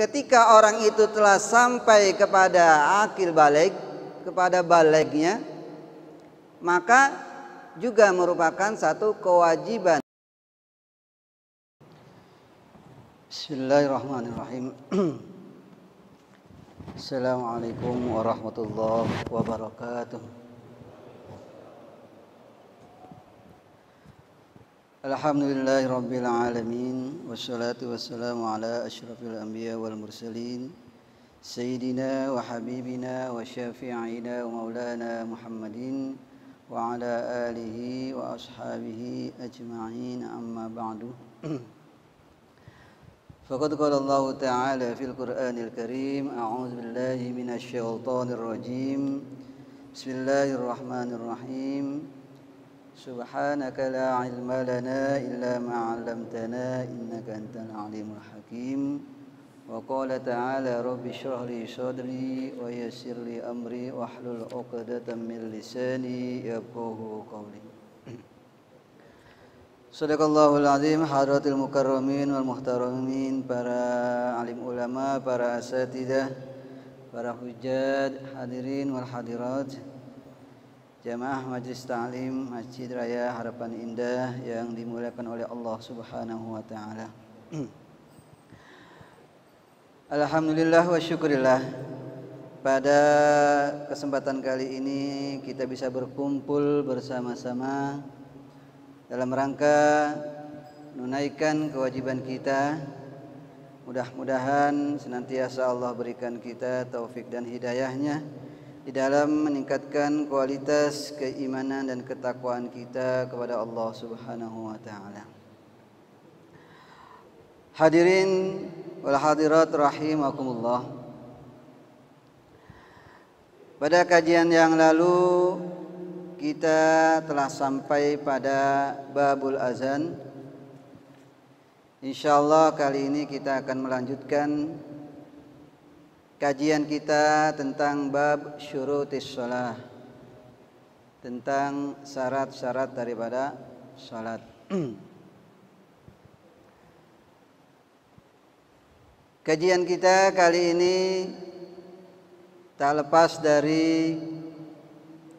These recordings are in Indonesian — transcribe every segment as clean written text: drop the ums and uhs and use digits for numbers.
ketika orang itu telah sampai kepada akil baligh, kepada balighnya, maka juga merupakan satu kewajiban. Bismillahirrahmanirrahim. Assalamualaikum warahmatullahi wabarakatuh. Alhamdulillahirabbil alamin, wassalatu wassalamu ala asyrafil anbiya wal mursalin, sayyidina wa habibina wa syafi'ina wa maulana Muhammadin wa ala alihi wa ashabihi ajma'in, amma ba'du. Faqad qala Allah Ta'ala fil Qur'anil Karim, a'udzu billahi minasy syaithanir rajim. Bismillahirrahmanirrahim. Subhanaka la ilma lana illa ma 'allamtana innaka antal alimul hakim. Wa qala ta'ala rabbi shrah li sadri wa yassir li amri wahlul 'uqdatam min lisani yafqahu qawli. Sadaqallahul azim. Hadratil mukarramin wal muhtaramin, para alim ulama, para asatidzah, para hujjat, hadirin wal hadirat, jamaah majlis ta'lim Masjid Raya Harapan Indah yang dimuliakan oleh Allah Subhanahu wa taala. Alhamdulillah wa syukurillah, pada kesempatan kali ini kita bisa berkumpul bersama-sama dalam rangka menunaikan kewajiban kita. Mudah-mudahan senantiasa Allah berikan kita taufik dan hidayahnya di dalam meningkatkan kualitas keimanan dan ketakwaan kita kepada Allah Subhanahu wa taala. Hadirin wal hadirat rahimakumullah. Pada kajian yang lalu kita telah sampai pada babul azan. Insyaallah kali ini kita akan melanjutkan kajian kita tentang bab syurutis shalah, tentang syarat-syarat daripada salat. Kajian kita kali ini tak lepas dari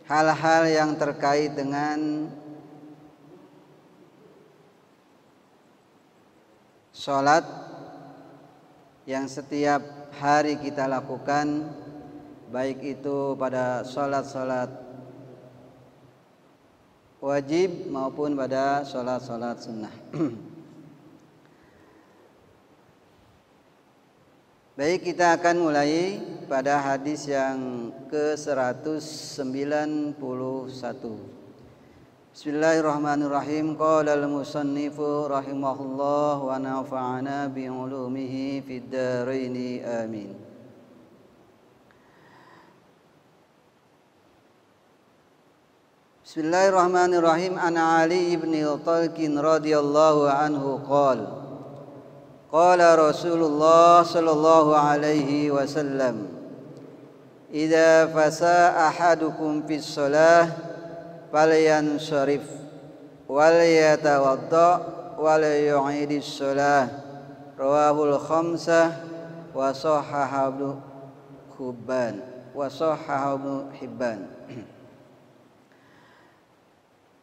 hal-hal yang terkait dengan salat yang setiap hari kita lakukan, baik itu pada salat-salat wajib maupun pada salat-salat sunnah. Baik, kita akan mulai pada hadis yang ke-191. Bismillahirrahmanirrahim. Qala al-musannifu rahimahullah wa nafa'ana bi ulumihi fid dharain amin. Bismillahirrahmanirrahim. An Ali ibn Talqin radhiyallahu anhu qala qala Rasulullah sallallahu alaihi wasallam, idza fasa ahadukum fis shalah falyansharif wal yatawadda wal yu'idis shalah. Rawahul khamsah wa sahahahu Hibban.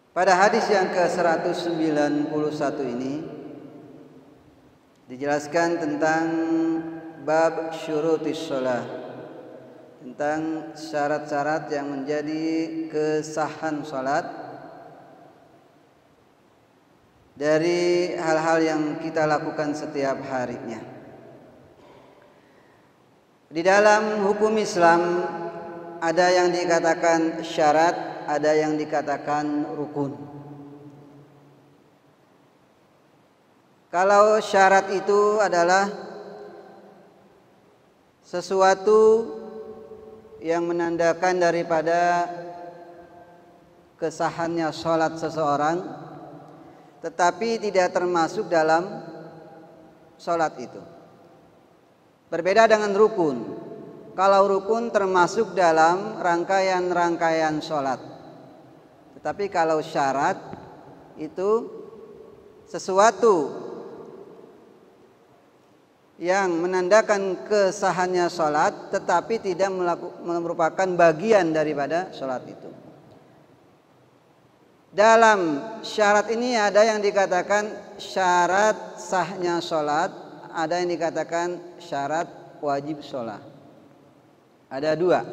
Pada hadis yang ke-191 ini dijelaskan tentang bab syurutis shalah, tentang syarat-syarat yang menjadi kesahan salat dari hal-hal yang kita lakukan setiap harinya. Di dalam hukum Islam ada yang dikatakan syarat, ada yang dikatakan rukun. Kalau syarat itu adalah sesuatu yang menandakan daripada kesahannya sholat seseorang, tetapi tidak termasuk dalam sholat itu. Berbeda dengan rukun. Kalau rukun termasuk dalam rangkaian-rangkaian sholat, tetapi kalau syarat itu sesuatu yang menandakan kesahannya sholat tetapi tidak merupakan bagian daripada sholat itu. Dalam syarat ini ada yang dikatakan syarat sahnya sholat, ada yang dikatakan syarat wajib sholat. Ada dua.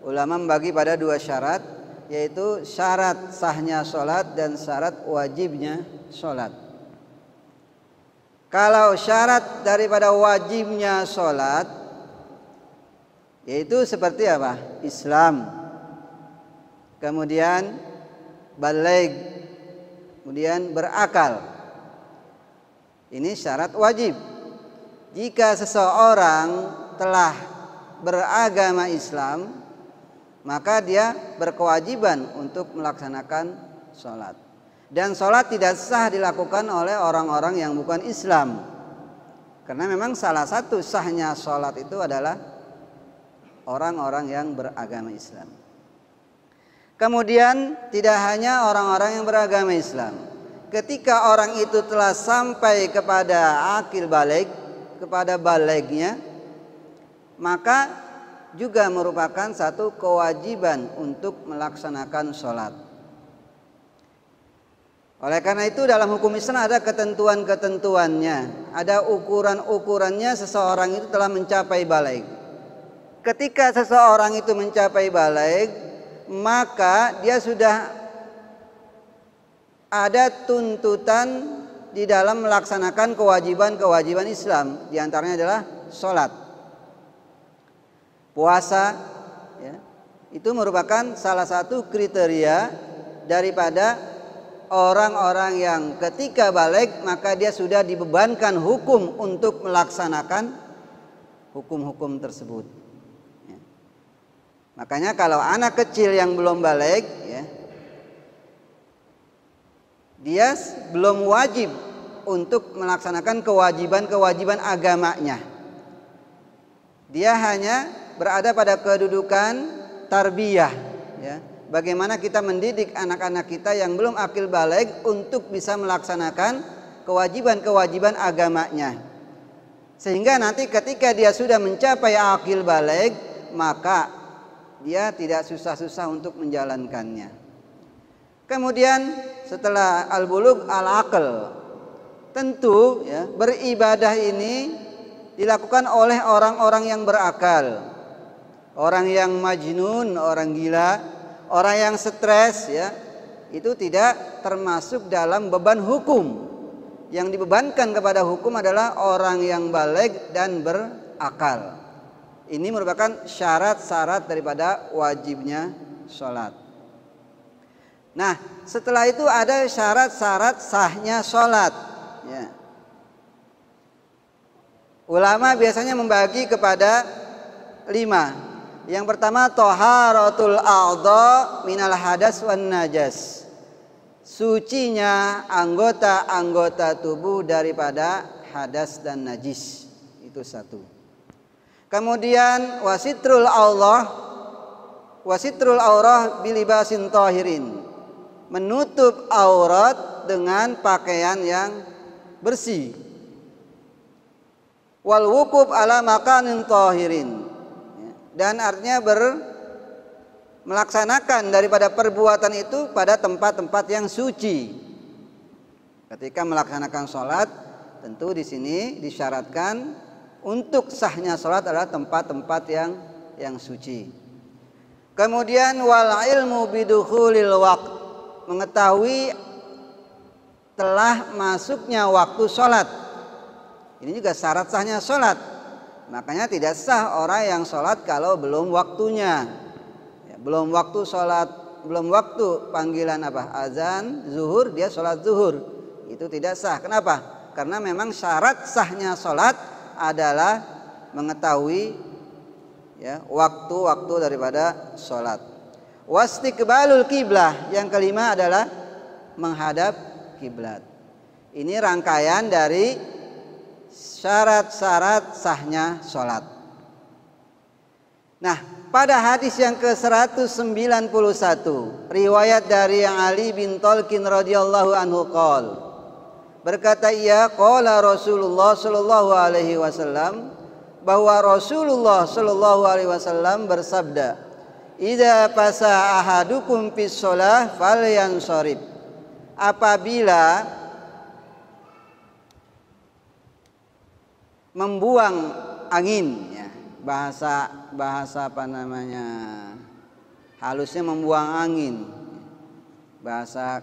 Ulama membagi pada dua syarat, yaitu syarat sahnya sholat dan syarat wajibnya sholat. Kalau syarat daripada wajibnya sholat, yaitu seperti apa? Islam, kemudian baligh, kemudian berakal. Ini syarat wajib. Jika seseorang telah beragama Islam, maka dia berkewajiban untuk melaksanakan sholat. Dan sholat tidak sah dilakukan oleh orang-orang yang bukan Islam. Karena memang salah satu sahnya sholat itu adalah orang-orang yang beragama Islam. Kemudian tidak hanya orang-orang yang beragama Islam. Ketika orang itu telah sampai kepada akil baligh, kepada balighnya, maka juga merupakan satu kewajiban untuk melaksanakan sholat. Oleh karena itu dalam hukum Islam ada ketentuan-ketentuannya, ada ukuran-ukurannya seseorang itu telah mencapai baligh. Ketika seseorang itu mencapai baligh, maka dia sudah ada tuntutan di dalam melaksanakan kewajiban-kewajiban Islam. Di antaranya adalah sholat, puasa, ya, itu merupakan salah satu kriteria daripada orang-orang yang ketika baligh maka dia sudah dibebankan hukum untuk melaksanakan hukum-hukum tersebut. Ya. Makanya kalau anak kecil yang belum baligh, ya, dia belum wajib untuk melaksanakan kewajiban-kewajiban agamanya. Dia hanya berada pada kedudukan tarbiyah, ya. Bagaimana kita mendidik anak-anak kita yang belum akil baligh untuk bisa melaksanakan kewajiban-kewajiban agamanya. Sehingga nanti ketika dia sudah mencapai akil baligh, maka dia tidak susah-susah untuk menjalankannya. Kemudian setelah al-bulugh al-aql, tentu, ya, beribadah ini dilakukan oleh orang-orang yang berakal. Orang yang majnun, orang gila, orang yang stres, ya, itu tidak termasuk dalam beban hukum. Yang dibebankan kepada hukum adalah orang yang baligh dan berakal. Ini merupakan syarat-syarat daripada wajibnya sholat. Nah, setelah itu ada syarat-syarat sahnya sholat, ya. Ulama biasanya membagi kepada 5. Yang pertama, thaharatul a'dha minal hadas wan najas. Sucinya anggota-anggota tubuh daripada hadas dan najis. Itu satu. Kemudian wasitrul aurah bilibasin tahirin. Menutup aurat dengan pakaian yang bersih. Wal wukuf ala makanin tahirin. Dan artinya melaksanakan daripada perbuatan itu pada tempat-tempat yang suci. Ketika melaksanakan sholat, tentu di sini disyaratkan untuk sahnya sholat adalah tempat-tempat yang suci. Kemudian wal ilmu bidukhulil waqt, mengetahui telah masuknya waktu sholat. Ini juga syarat sahnya sholat. Makanya tidak sah orang yang sholat kalau belum waktunya, ya, belum waktu sholat, belum waktu panggilan azan zuhur, dia sholat zuhur, itu tidak sah. Kenapa? Karena memang syarat sahnya sholat adalah mengetahui, ya, waktu-waktu daripada sholat. Wastiqbalul kiblah, yang kelima adalah menghadap kiblat. Ini rangkaian dari syarat-syarat sahnya sholat. Nah, pada hadis yang ke-191, riwayat dari Ali bin Talqin radhiyallahu anhu qol, Berkata ia, qala Rasulullah sallallahu alaihi wasallam, bahwa Rasulullah sallallahu alaihi wasallam bersabda, idza fasa ahadukum fis shalah falyansharib. Apabila membuang angin, ya, bahasa apa namanya, halusnya membuang angin, bahasa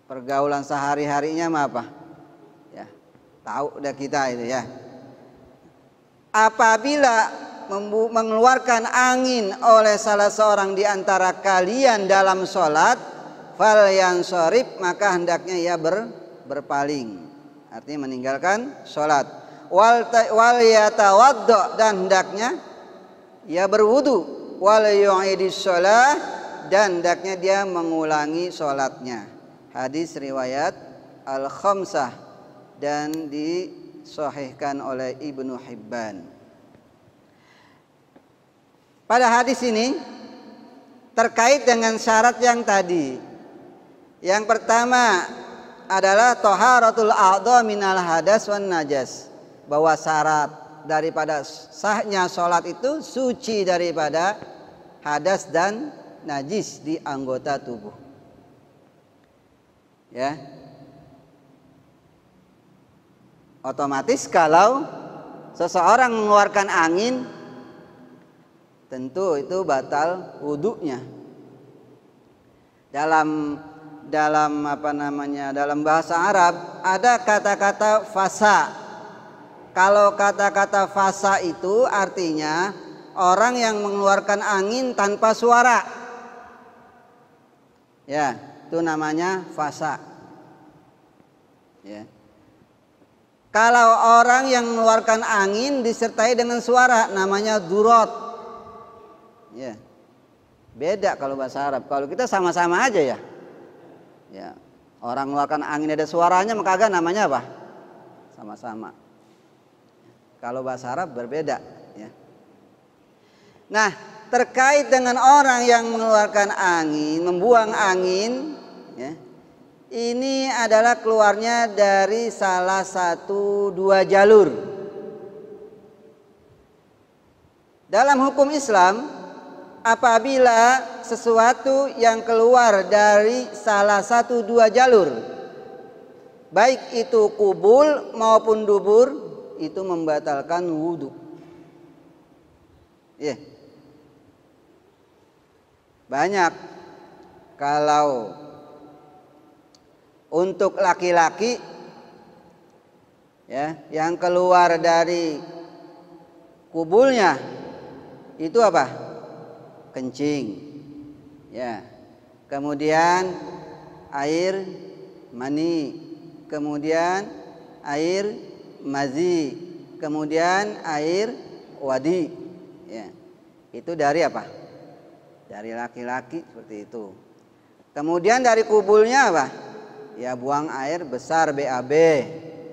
pergaulan sehari-harinya mah apa? Ya, tahu udah kita itu ya. Apabila mengeluarkan angin oleh salah seorang di antara kalian dalam sholat, falyansharib, maka hendaknya ia berpaling, artinya meninggalkan sholat. Wal yatawaddo, dan hendaknya ia berwudu. Wal yu'idis sholah, dan hendaknya dia mengulangi sholatnya. Hadis riwayat Al-Khamsah dan disahihkan oleh Ibnu Hibban. Pada hadis ini terkait dengan syarat yang tadi. Yang pertama adalah thaharatul a'dha minal hadas wan najas, bahwa syarat daripada sahnya sholat itu suci daripada hadas dan najis di anggota tubuh. Ya, otomatis kalau seseorang mengeluarkan angin, tentu itu batal wudunya. Dalam apa namanya, dalam bahasa Arab ada kata-kata fasa. Kalau kata-kata fasa itu artinya orang yang mengeluarkan angin tanpa suara. Ya, itu namanya fasa. Ya. Kalau orang yang mengeluarkan angin disertai dengan suara, namanya durot. Ya. Beda kalau bahasa Arab. Kalau kita sama-sama aja ya. Ya. Orang mengeluarkan angin ada suaranya, maka agak namanya apa? Sama-sama. Kalau bahasa Arab berbeda. Ya. Nah, terkait dengan orang yang mengeluarkan angin, membuang angin, ya, ini adalah keluarnya dari salah satu dua jalur. Dalam hukum Islam, apabila sesuatu yang keluar dari salah satu dua jalur, baik itu kubul maupun dubur, itu membatalkan wudhu. Ya. Banyak kalau untuk laki-laki, ya, yang keluar dari kubulnya itu apa? Kencing, ya. Kemudian air mani, kemudian air mazi, kemudian air wadi, ya. Itu dari apa? Dari laki-laki seperti itu. Kemudian dari kubulnya apa? Ya, buang air besar BAB,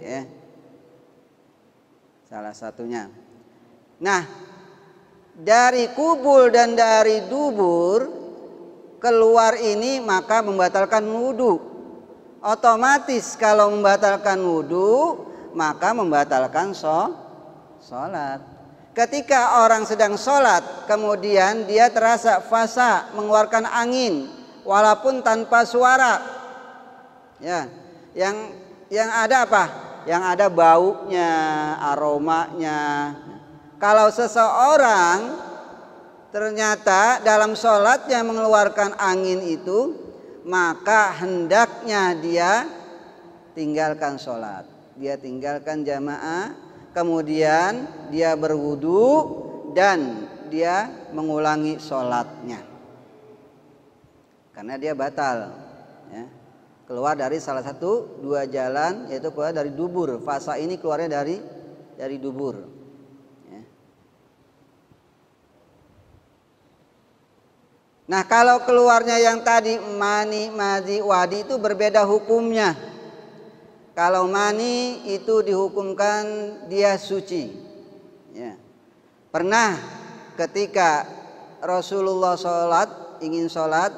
ya. Salah satunya. Nah, dari kubul dan dari dubur keluar ini maka membatalkan wudhu. Otomatis kalau membatalkan wudhu maka membatalkan sholat. Ketika orang sedang sholat kemudian dia terasa fasa, mengeluarkan angin walaupun tanpa suara. Ya, yang ada apa? Yang ada baunya, aromanya. Kalau seseorang ternyata dalam sholatnya mengeluarkan angin itu, maka hendaknya dia tinggalkan sholat. Dia tinggalkan jamaah, kemudian dia berwudu dan dia mengulangi sholatnya. Karena dia batal. Ya. Keluar dari salah satu dua jalan, yaitu keluar dari dubur. Fasa ini keluarnya dari dubur. Ya. Nah, kalau keluarnya yang tadi mani, mazi, wadi itu berbeda hukumnya. Kalau mani itu dihukumkan dia suci. Ya. Pernah ketika Rasulullah ingin sholat,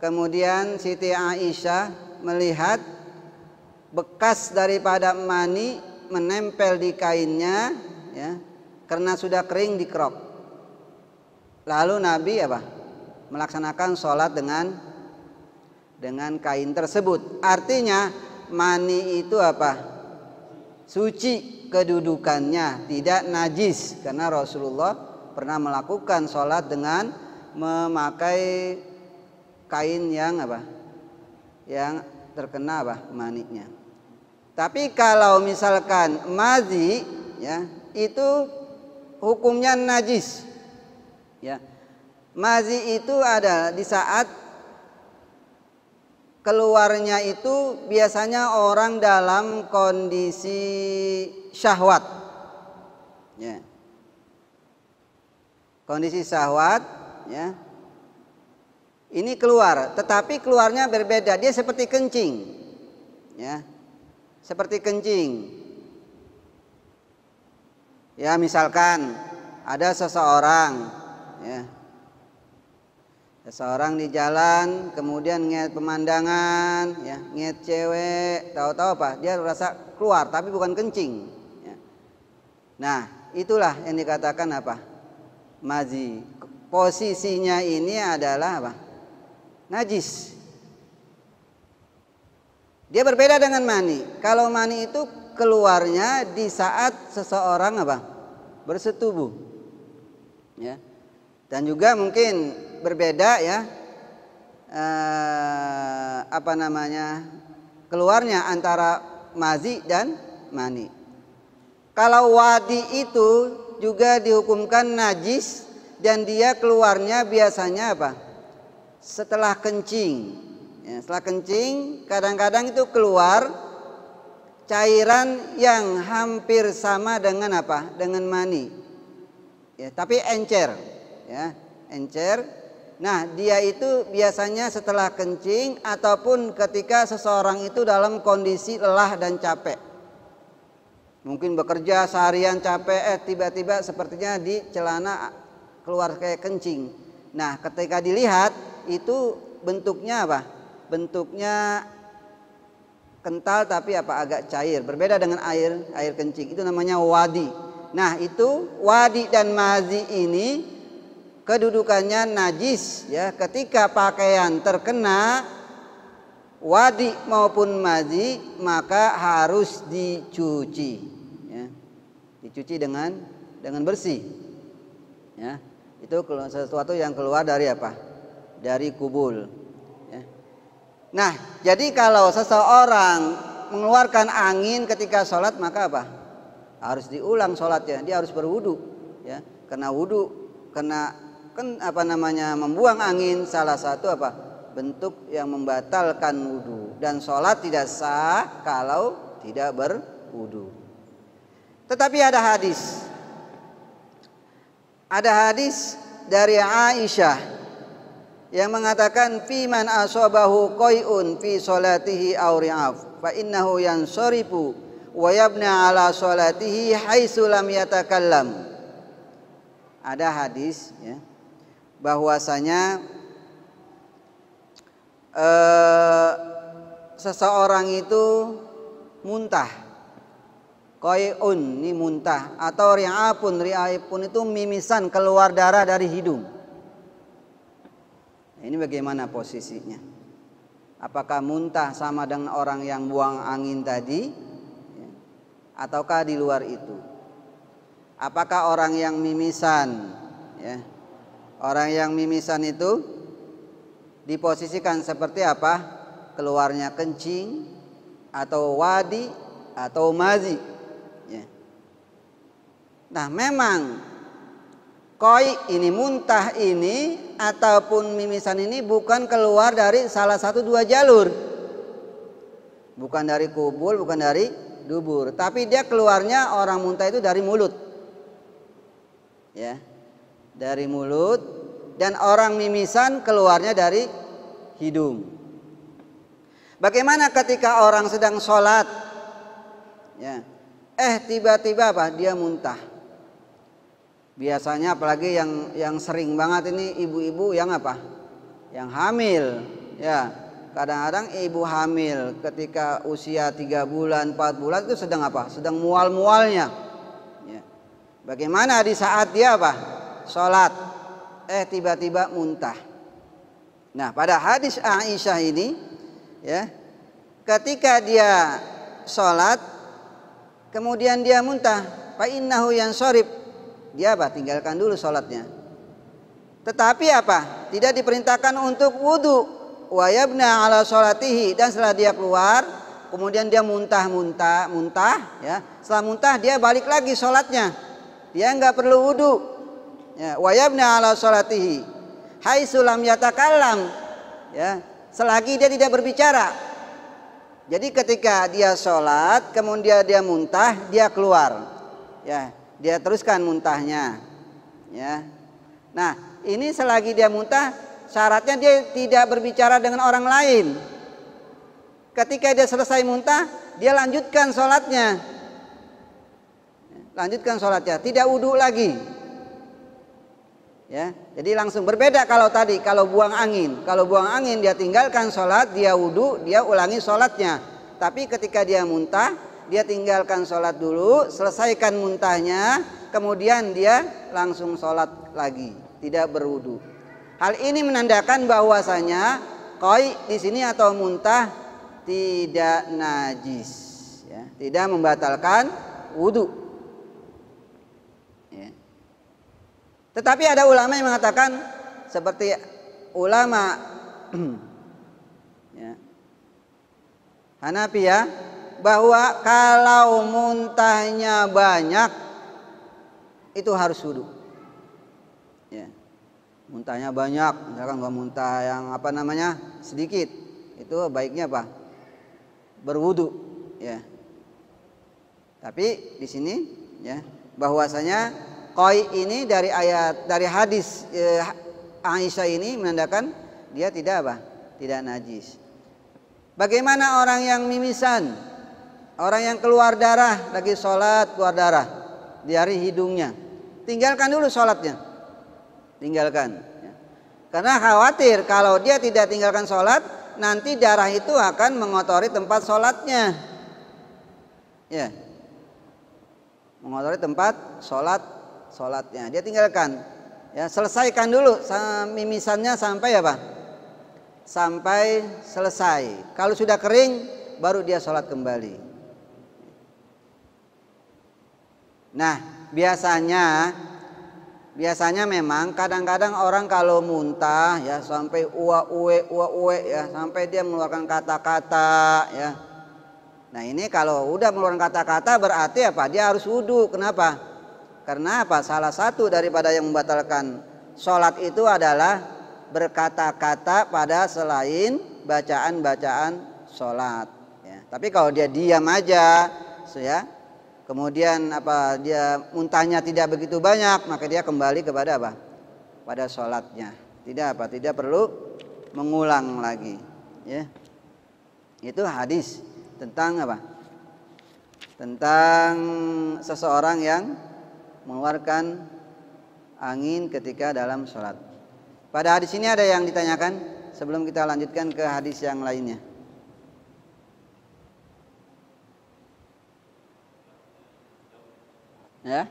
kemudian Siti Aisyah melihat bekas daripada mani menempel di kainnya, ya, karena sudah kering dikerok. Lalu Nabi apa? Melaksanakan sholat dengan kain tersebut. Artinya mani itu apa? Suci kedudukannya, tidak najis, karena Rasulullah pernah melakukan sholat dengan memakai kain yang apa? Yang terkena apa? Maninya. Tapi kalau misalkan mazi, ya, itu hukumnya najis. Ya. Mazi itu ada di saat keluarnya itu biasanya orang dalam kondisi syahwat. Ya. Kondisi syahwat, ya. Ini keluar, tetapi keluarnya berbeda. Dia seperti kencing. Ya. Seperti kencing. Ya, misalkan ada seseorang, ya. Seseorang di jalan, kemudian ngeliat pemandangan, ya, ngeliat cewek, tahu-tahu apa? Dia merasa keluar, tapi bukan kencing. Ya. Nah, itulah yang dikatakan apa? Mazi. Posisinya ini adalah apa? Najis. Dia berbeda dengan mani. Kalau mani itu keluarnya di saat seseorang apa? Bersetubuh. Ya. Dan juga mungkin berbeda, ya, keluarnya antara mazi dan mani. Kalau wadi itu juga dihukumkan najis dan dia keluarnya biasanya apa? Setelah kencing. Ya, setelah kencing kadang-kadang itu keluar cairan yang hampir sama dengan apa? Dengan mani. Ya, tapi encer, ya, encer. Nah, dia itu biasanya setelah kencing ataupun ketika seseorang itu dalam kondisi lelah dan capek. Mungkin bekerja seharian capek, tiba-tiba sepertinya di celana keluar kayak kencing. Nah, ketika dilihat itu bentuknya apa? Bentuknya kental tapi apa? Agak cair. Berbeda dengan air kencing. Itu namanya wadi. Nah, itu wadi dan mazi ini kedudukannya najis, ya. Ketika pakaian terkena wadi maupun mazi maka harus dicuci, ya. Dicuci dengan bersih, ya. Itu sesuatu yang keluar dari apa? Dari kubul, ya. Nah, jadi kalau seseorang mengeluarkan angin ketika sholat maka apa? Harus diulang sholatnya. Dia harus berwudu, ya. Karena wudu, karena membuang angin salah satu apa? Bentuk yang membatalkan wudu, dan sholat tidak sah kalau tidak berwudu. Tetapi ada hadis dari Aisyah yang mengatakan fi man asabahu qai'un fi sholatihi aw ri'af fa innahu yansarifu wa yabna ala sholatihi haitsu lam yatakallam. Ada hadis, ya, bahwasanya seseorang itu muntah, qai'un ini muntah, atau ri'apun itu mimisan, keluar darah dari hidung. Ini bagaimana posisinya? Apakah muntah sama dengan orang yang buang angin tadi, ya, ataukah di luar itu? Apakah orang yang mimisan, ya, orang yang mimisan itu diposisikan seperti apa? Keluarnya kencing atau wadi atau mazi, ya. Nah, memang koi ini, muntah ini ataupun mimisan ini bukan keluar dari salah satu dua jalur. Bukan dari kubul, bukan dari dubur, tapi dia keluarnya orang muntah itu dari mulut. Ya. Dari mulut, dan orang mimisan keluarnya dari hidung. Bagaimana ketika orang sedang sholat, ya, tiba-tiba apa? Dia muntah. Biasanya apalagi yang sering banget ini ibu-ibu yang apa? Yang hamil, ya. Kadang-kadang ibu hamil ketika usia 3 bulan, 4 bulan itu sedang apa? Sedang mual-mualnya. Ya. Bagaimana di saat dia apa? Sholat, tiba-tiba muntah. Nah, pada hadis Aisyah ini, ya, ketika dia sholat, kemudian dia muntah, fa innahu yansorib, dia apa? Tinggalkan dulu sholatnya. Tetapi apa? Tidak diperintahkan untuk wudu. Wa yabna ala sholatihi, dan setelah dia keluar, kemudian dia muntah, ya. Setelah muntah dia balik lagi sholatnya. Dia nggak perlu wudu. Ya, wa yabna ala sholatihi haitsu lam yatakallam, ya, selagi dia tidak berbicara. Jadi ketika dia sholat, kemudian dia muntah, dia keluar, ya, dia teruskan muntahnya, ya. Nah, ini selagi dia muntah, syaratnya dia tidak berbicara dengan orang lain. Ketika dia selesai muntah, dia lanjutkan sholatnya, tidak wudhu lagi. Ya, jadi langsung berbeda kalau tadi, kalau buang angin dia tinggalkan sholat, dia wudhu, dia ulangi sholatnya. Tapi ketika dia muntah, dia tinggalkan sholat dulu, selesaikan muntahnya, kemudian dia langsung sholat lagi, tidak berwudhu. Hal ini menandakan bahwasanya qai di sini atau muntah tidak najis, ya, tidak membatalkan wudhu. Tetapi ada ulama yang mengatakan seperti ulama ya, Hanafi, ya, bahwa kalau muntahnya banyak itu harus wudu. Ya. Muntahnya banyak, misalkan kalau muntah yang sedikit, itu baiknya apa? Berwudu, ya. Tapi di sini, ya, bahwasanya qai ini dari hadis Aisyah ini menandakan dia tidak apa? Tidak najis. Bagaimana orang yang mimisan? Orang yang keluar darah, lagi sholat keluar darah dari hidungnya. Tinggalkan dulu sholatnya. Tinggalkan. Ya. Karena khawatir kalau dia tidak tinggalkan sholat, nanti darah itu akan mengotori tempat sholatnya. Ya. Mengotori tempat sholatnya, dia tinggalkan, ya, selesaikan dulu mimisannya sampai apa? Sampai selesai. Kalau sudah kering, baru dia sholat kembali. Nah, biasanya memang kadang-kadang orang kalau muntah, ya, sampai uwe, ya, sampai dia mengeluarkan kata-kata, ya. Nah, ini kalau udah mengeluarkan kata-kata berarti apa? Dia harus wudu. Kenapa? Karena apa? Salah satu daripada yang membatalkan sholat itu adalah berkata-kata pada selain bacaan-bacaan sholat. Ya. Tapi kalau dia diam aja, ya, kemudian dia muntahnya tidak begitu banyak, maka dia kembali kepada apa? Pada sholatnya. Tidak perlu mengulang lagi. Ya. Itu hadis tentang apa? Tentang seseorang yang mengeluarkan angin ketika dalam sholat. Pada hadis ini ada yang ditanyakan sebelum kita lanjutkan ke hadis yang lainnya. Ya.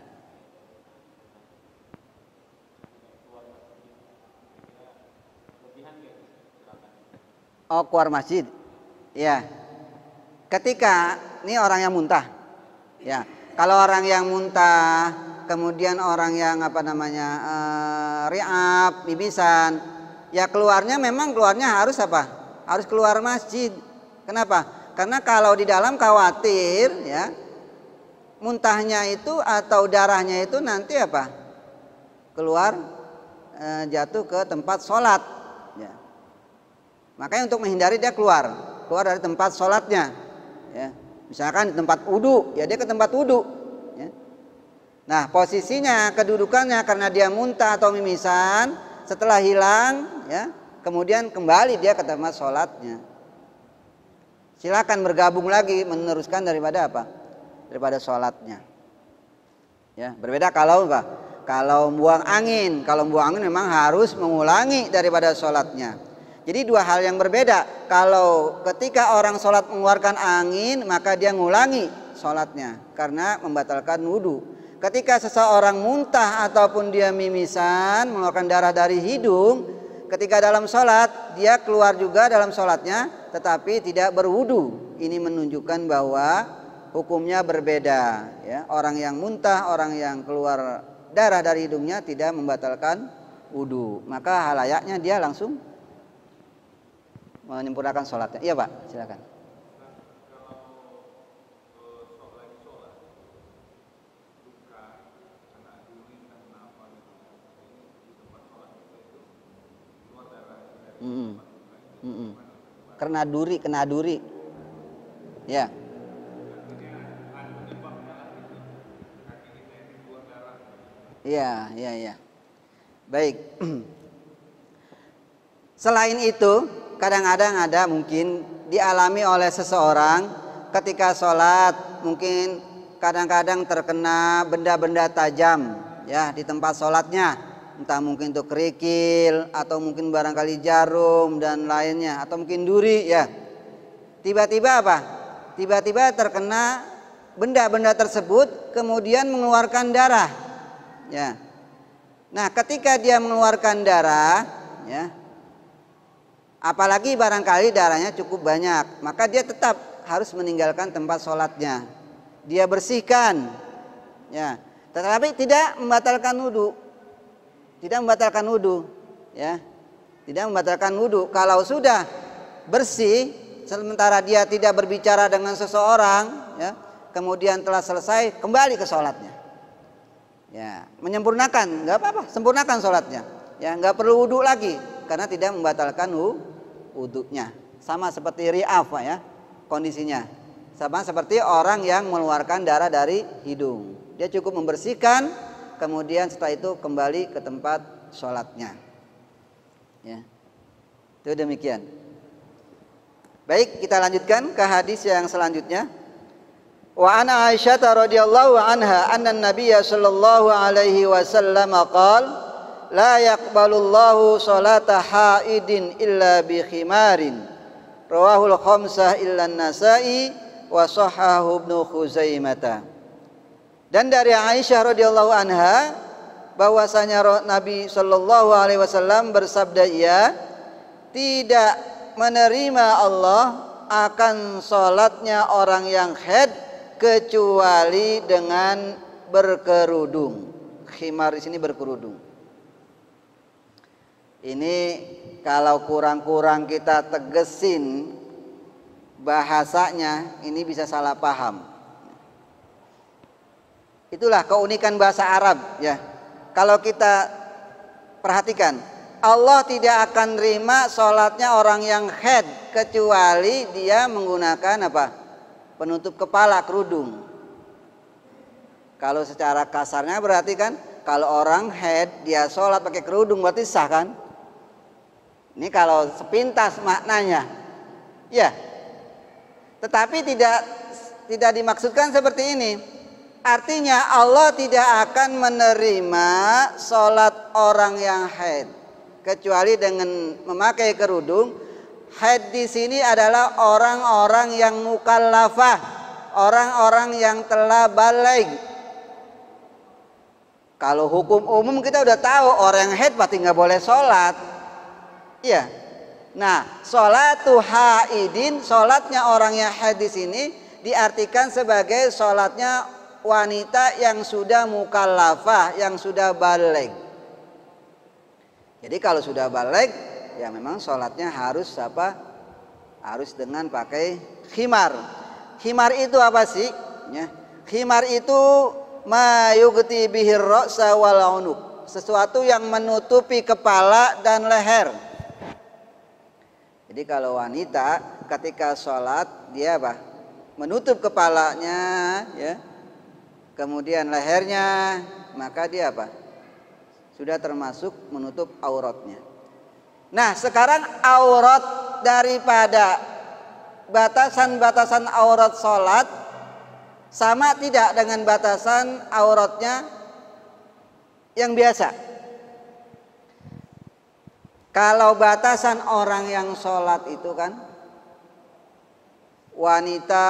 Oh, keluar masjid. Ya. Ketika ini orang yang muntah. Ya. Kalau orang yang muntah, kemudian orang yang riab, mimisan, ya keluarnya harus apa? Harus keluar masjid. Kenapa? Karena kalau di dalam khawatir, ya, muntahnya itu atau darahnya itu nanti apa? Keluar, jatuh ke tempat sholat. Ya. Makanya untuk menghindari dia keluar dari tempat sholatnya. Ya. Misalkan di tempat wudu, ya dia ke tempat wudu. Ya. Nah, posisinya, kedudukannya karena dia muntah atau mimisan, setelah hilang, ya, kemudian kembali dia ke tempat sholatnya. Silakan bergabung lagi, meneruskan daripada apa? Daripada sholatnya. Ya, berbeda kalau apa? Kalau buang angin memang harus mengulangi daripada sholatnya. Jadi dua hal yang berbeda. Kalau ketika orang sholat mengeluarkan angin, maka dia ngulangi sholatnya karena membatalkan wudhu. Ketika seseorang muntah ataupun dia mimisan, mengeluarkan darah dari hidung, ketika dalam sholat dia keluar juga dalam sholatnya, tetapi tidak berwudhu. Ini menunjukkan bahwa hukumnya berbeda. Ya, orang yang muntah, orang yang keluar darah dari hidungnya tidak membatalkan wudhu. Maka halayaknya dia langsung menyempurnakan sholatnya. Iya Pak, silakan. Kena duri. Ya. Iya. Baik. Selain itu, kadang-kadang ada mungkin dialami oleh seseorang ketika sholat, mungkin kadang-kadang terkena benda-benda tajam ya di tempat sholatnya, entah mungkin itu kerikil atau mungkin barangkali jarum dan lainnya, atau mungkin duri ya. Tiba-tiba apa? Tiba-tiba terkena benda-benda tersebut kemudian mengeluarkan darah ya. Nah, ketika dia mengeluarkan darah ya, apalagi barangkali darahnya cukup banyak, maka dia tetap harus meninggalkan tempat sholatnya. Dia bersihkan, ya, tetapi tidak membatalkan wudhu, ya, tidak membatalkan wudhu. Kalau sudah bersih, sementara dia tidak berbicara dengan seseorang, ya, kemudian telah selesai, kembali ke sholatnya, ya, menyempurnakan, nggak apa-apa, sempurnakan sholatnya, ya, nggak perlu wudhu lagi, karena tidak membatalkan wudhunya. Sama seperti ri'af ya kondisinya, sama seperti orang yang mengeluarkan darah dari hidung, dia cukup membersihkan, kemudian setelah itu kembali ke tempat sholatnya ya. Itu demikian. Baik, kita lanjutkan ke hadis yang selanjutnya. Wa ana Aisyah radhiyallahu anha anna Nabiy sallallahu alaihi wasallam qala la yaqbalullahu salata haidin illa bi khimarin. Rawahul khamsah illa an-Nasa'i wa sahhahu Ibnu Khuzaimah. Dan dari Aisyah radhiyallahu anha bahwasanya Nabi sallallahu alaihi wasallam bersabda, ia tidak menerima Allah akan salatnya orang yang haid kecuali dengan berkerudung. Khimar di sini berkerudung. Ini kalau kurang-kurang kita tegesin bahasanya, ini bisa salah paham. Itulah keunikan bahasa Arab ya. Kalau kita perhatikan, Allah tidak akan terima sholatnya orang yang haid kecuali dia menggunakan apa? Penutup kepala, kerudung. Kalau secara kasarnya berarti kan, kalau orang haid dia sholat pakai kerudung berarti sah kan? Ini kalau sepintas maknanya, ya. Tetapi tidak dimaksudkan seperti ini. Artinya Allah tidak akan menerima sholat orang yang haid kecuali dengan memakai kerudung. Haid di sini adalah orang-orang yang mukallafah, orang-orang yang telah baligh. Kalau hukum umum kita udah tahu orang yang haid pasti nggak boleh sholat. Iya. Nah, sholatu haidin, sholatnya orang yang haid di sini diartikan sebagai sholatnya wanita yang sudah mukallafah, yang sudah baligh. Jadi kalau sudah baligh, ya memang sholatnya harus apa? Harus dengan pakai khimar. Khimar itu apa sih? Ya. Khimar itu ma yughti bihir ra'sa wal unuq, sesuatu yang menutupi kepala dan leher. Jadi kalau wanita ketika sholat dia apa? Menutup kepalanya, ya, kemudian lehernya, maka dia apa? Sudah termasuk menutup auratnya. Nah, sekarang aurat daripada batasan-batasan aurat sholat sama tidak dengan batasan auratnya yang biasa? Kalau batasan orang yang sholat itu kan, wanita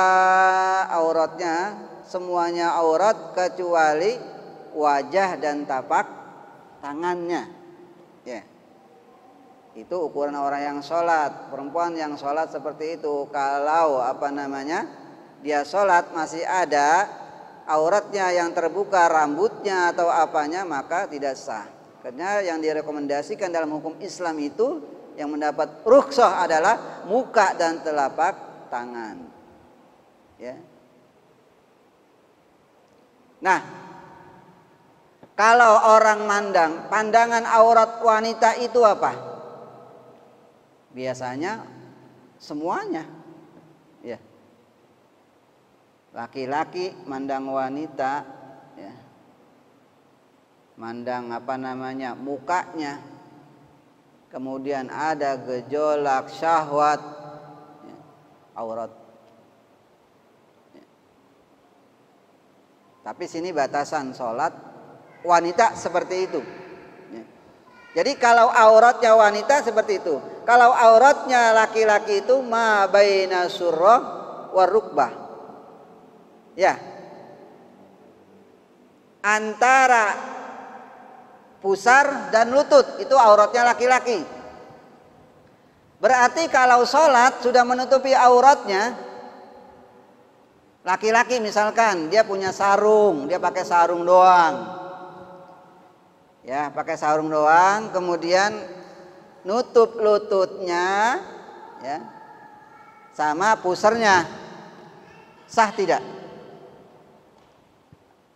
auratnya semuanya aurat kecuali wajah dan tapak tangannya. Ya. Itu ukuran orang yang sholat. Perempuan yang sholat seperti itu. Kalau dia sholat masih ada auratnya yang terbuka, rambutnya atau apanya, maka tidak sah. Karena yang direkomendasikan dalam hukum Islam itu yang mendapat rukhsah adalah muka dan telapak tangan. Ya. Nah, kalau orang mandang, pandangan aurat wanita itu apa? Biasanya semuanya. Ya. Laki-laki mandang wanita, ya, mandang mukanya, kemudian ada gejolak syahwat, ya, aurat. Ya. Tapi sini batasan sholat wanita seperti itu. Ya. Jadi kalau auratnya wanita seperti itu, kalau auratnya laki-laki itu ma baina surrah war rukbah. Ya, antara pusar dan lutut itu auratnya laki-laki. Berarti kalau sholat sudah menutupi auratnya, laki-laki misalkan dia punya sarung, dia pakai sarung doang, ya pakai sarung doang, kemudian nutup lututnya, ya, sama pusarnya, sah tidak?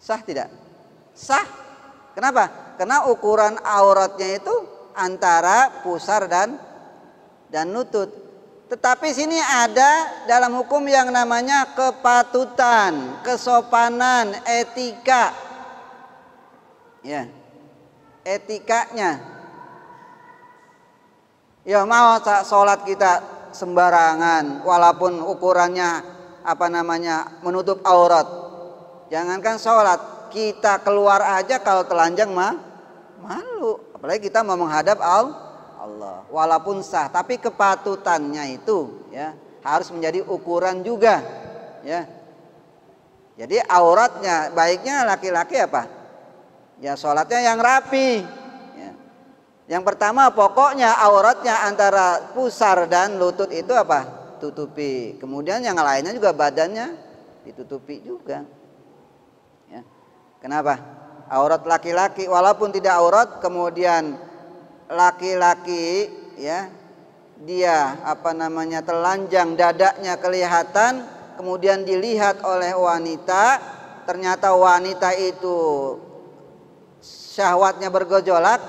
Sah tidak? Sah. Kenapa? Karena ukuran auratnya itu antara pusar dan lutut. Tetapi sini ada dalam hukum yang namanya kepatutan, kesopanan, etika. Ya. Etikanya. Ya mau sholat kita sembarangan walaupun ukurannya menutup aurat. Jangankan sholat, kita keluar aja kalau telanjang malu. Apalagi kita mau menghadap Allah. Walaupun sah, tapi kepatutannya itu, ya, harus menjadi ukuran juga. Ya. Jadi auratnya, baiknya laki-laki apa? Ya sholatnya yang rapi. Ya. Yang pertama pokoknya auratnya antara pusar dan lutut itu apa? Tutupi. Kemudian yang lainnya juga badannya ditutupi juga. Kenapa? Aurat laki-laki walaupun tidak aurat, kemudian laki-laki, ya, dia telanjang, dadanya kelihatan, kemudian dilihat oleh wanita, ternyata wanita itu syahwatnya bergejolak,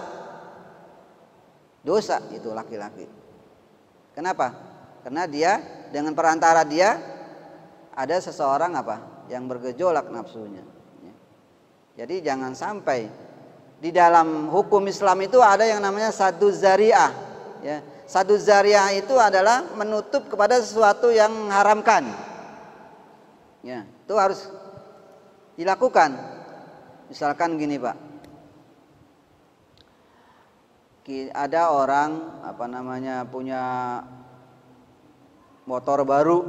dosa itu laki-laki. Kenapa? Karena dia dengan perantara dia ada seseorang yang bergejolak nafsunya. Jadi jangan sampai di dalam hukum Islam itu ada yang namanya saddu zari'ah. Ya, saddu zari'ah itu adalah menutup kepada sesuatu yang mengharamkan. Ya, itu harus dilakukan. Misalkan gini, Pak. Ada orang punya motor baru,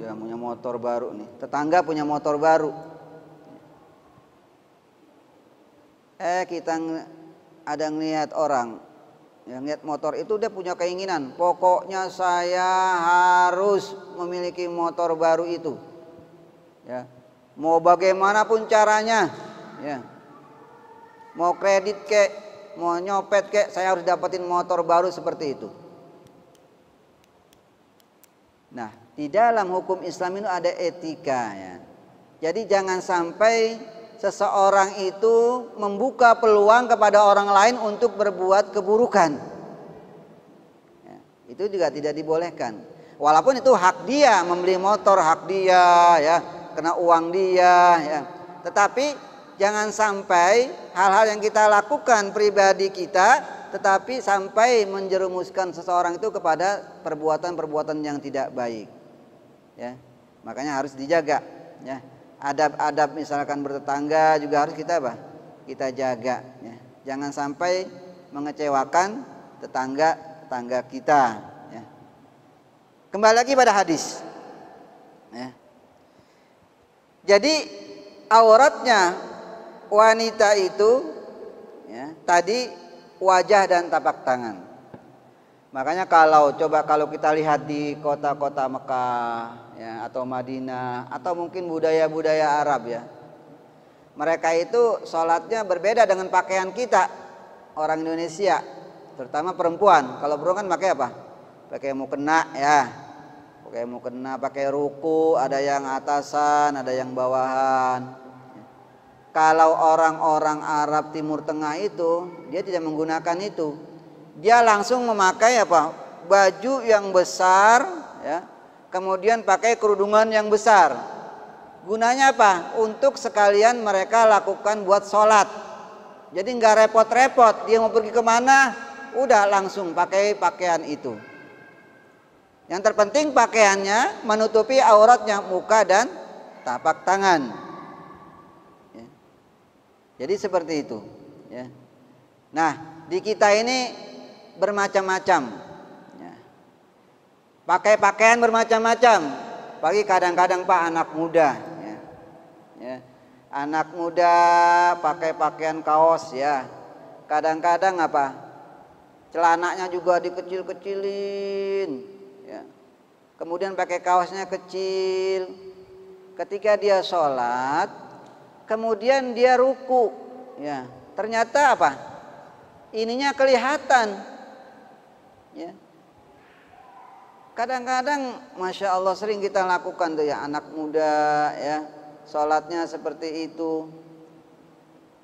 ya punya motor baru nih. Tetangga punya motor baru. Kita ada ngelihat orang yang lihat motor itu, dia punya keinginan, pokoknya saya harus memiliki motor baru itu, ya, mau bagaimanapun caranya, ya, mau kredit kek, mau nyopet kek, saya harus dapetin motor baru seperti itu. Nah, di dalam hukum Islam itu ada etika, ya. Jadi jangan sampai seseorang itu membuka peluang kepada orang lain untuk berbuat keburukan. Ya, itu juga tidak dibolehkan. Walaupun itu hak dia, membeli motor hak dia, ya, kena uang dia, ya. Tetapi jangan sampai hal-hal yang kita lakukan pribadi kita, tetapi sampai menjerumuskan seseorang itu kepada perbuatan-perbuatan yang tidak baik. Ya, makanya harus dijaga. Ya. Adab-adab misalkan bertetangga juga harus kita jaga, ya. Jangan sampai mengecewakan tetangga tangga kita. Ya. Kembali lagi pada hadis. Ya. Jadi auratnya wanita itu ya, tadi wajah dan tapak tangan. Makanya kalau kita lihat di kota-kota Mekah ya, atau Madinah atau mungkin budaya-budaya Arab ya, mereka itu sholatnya berbeda dengan pakaian kita orang Indonesia, terutama perempuan. Kalau perempuan kan pakai apa? Pakai mukena ya, pakai mukena, pakai ruku, ada yang atasan, ada yang bawahan. Kalau orang-orang Arab Timur Tengah itu dia tidak menggunakan itu, dia langsung memakai apa? Baju yang besar ya, kemudian pakai kerudungan yang besar. Gunanya apa? Untuk sekalian mereka lakukan buat sholat. Jadi nggak repot-repot, dia mau pergi kemana, udah langsung pakai pakaian itu. Yang terpenting pakaiannya menutupi auratnya, muka dan tapak tangan. Ya. Jadi seperti itu. Ya. Nah, di kita ini bermacam-macam. Ya. Pakai pakaian bermacam-macam. Bagi kadang-kadang Pak anak muda. Ya. Ya. Anak muda pakai pakaian kaos ya. Kadang-kadang apa? Celananya juga dikecil-kecilin. Ya. Kemudian pakai kaosnya kecil. Ketika dia sholat, kemudian dia ruku. Ya. Ternyata apa? Ininya kelihatan. Ya. Kadang-kadang, masya Allah sering kita lakukan tuh ya, anak muda ya. Sholatnya seperti itu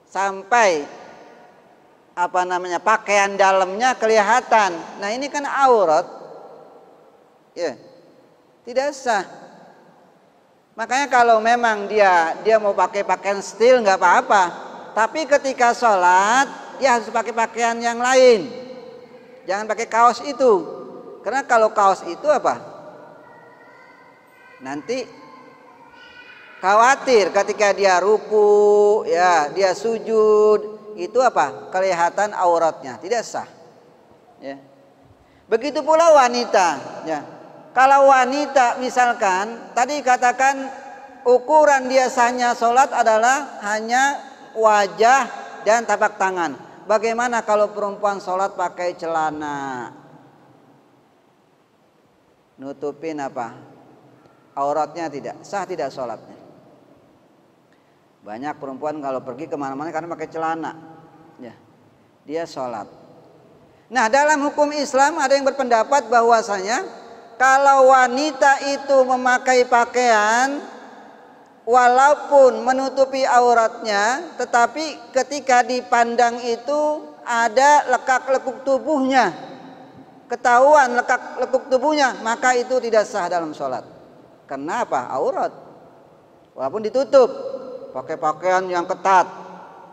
sampai pakaian dalamnya kelihatan. Nah ini kan aurat ya, tidak sah. Makanya kalau memang dia mau pakai pakaian stil nggak apa-apa, tapi ketika sholat dia harus pakai pakaian yang lain, jangan pakai kaos itu. Karena kalau kaos itu apa, nanti khawatir ketika dia ruku ya, dia sujud, itu apa? Kelihatan auratnya, tidak sah. Ya. Begitu pula wanita, ya. Kalau wanita misalkan tadi katakan ukuran dia sahnya sholat adalah hanya wajah dan tapak tangan. Bagaimana kalau perempuan sholat pakai celana? Nutupin apa? Auratnya tidak sah, tidak sholatnya. Banyak perempuan kalau pergi kemana-mana karena pakai celana, ya, dia sholat. Nah dalam hukum Islam ada yang berpendapat bahwasanya kalau wanita itu memakai pakaian walaupun menutupi auratnya, tetapi ketika dipandang itu ada lekak-lekuk tubuhnya, ketahuan lekak-lekuk tubuhnya, maka itu tidak sah dalam sholat. Kenapa? Aurat, walaupun ditutup. Pakai pakaian yang ketat,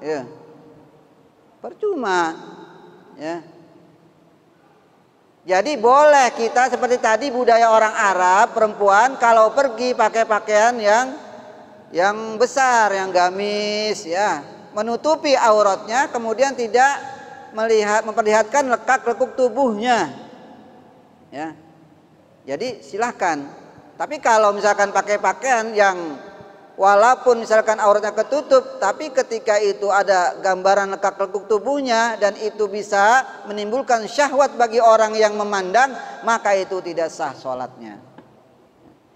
ya, percuma, ya. Jadi boleh kita seperti tadi budaya orang Arab, perempuan kalau pergi pakai pakaian yang besar, yang gamis, ya, menutupi auratnya, kemudian tidak memperlihatkan lekak-lekuk tubuhnya, ya. Jadi silahkan. Tapi kalau misalkan pakai pakaian yang walaupun misalkan auratnya ketutup, tapi ketika itu ada gambaran lekak-lekuk tubuhnya dan itu bisa menimbulkan syahwat bagi orang yang memandang, maka itu tidak sah sholatnya.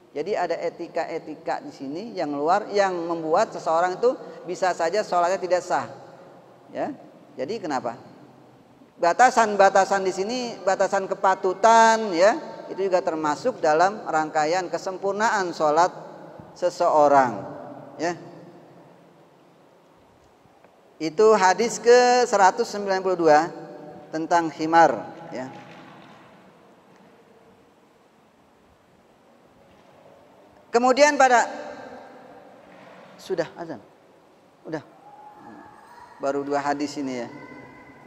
Jadi ada etika-etika di sini yang luar yang membuat seseorang itu bisa saja sholatnya tidak sah. Ya, jadi kenapa? Batasan-batasan di sini, batasan kepatutan, ya, itu juga termasuk dalam rangkaian kesempurnaan sholat seseorang, ya. Itu hadis ke 192 tentang khimar, ya. Kemudian sudah azan, udah, baru 2 hadis ini ya,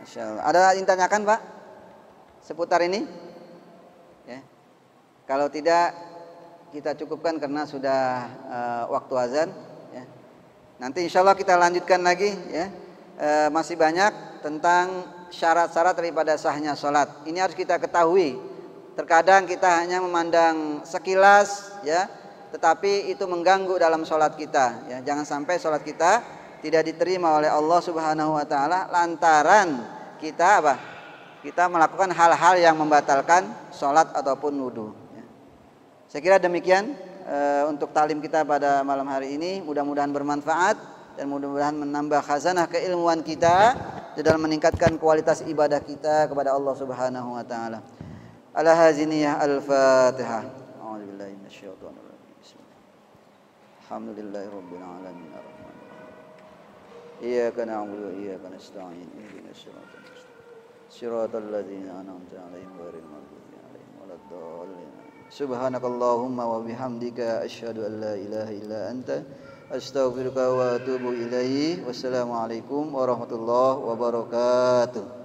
Masya Allah. Ada yang tanyakan Pak seputar ini? Ya. Kalau tidak, kita cukupkan karena sudah waktu azan, ya. Nanti insya Allah kita lanjutkan lagi, ya. masih banyak tentang syarat-syarat daripada sahnya sholat. Ini harus kita ketahui. Terkadang kita hanya memandang sekilas, ya, tetapi itu mengganggu dalam sholat kita. Ya, jangan sampai sholat kita tidak diterima oleh Allah Subhanahu Wa Taala lantaran kita apa? Kita melakukan hal-hal yang membatalkan sholat ataupun wudu. Ya. Saya kira demikian untuk talim kita pada malam hari ini. Mudah-mudahan bermanfaat dan mudah-mudahan menambah khazanah keilmuan kita dalam meningkatkan kualitas ibadah kita kepada Allah Subhanahu Wa Taala. Ala haziniyah al-Fatihah. A'udzubillahi minasyaitonir rajim. Alhamdulillahirabbil alamin. Iyyaka na'budu wa iyyaka nasta'in. Ihdinas siratal mustaqim. Shiratal ladzina an'amta 'alaihim ghairil maghdubi 'alaihim waladdallin. Subhanakallahumma wa bihamdika asyhadu an la ilaha illa anta astaghfiruka wa atubu ilaihi. Wassalamualaikum warahmatullahi wabarakatuh.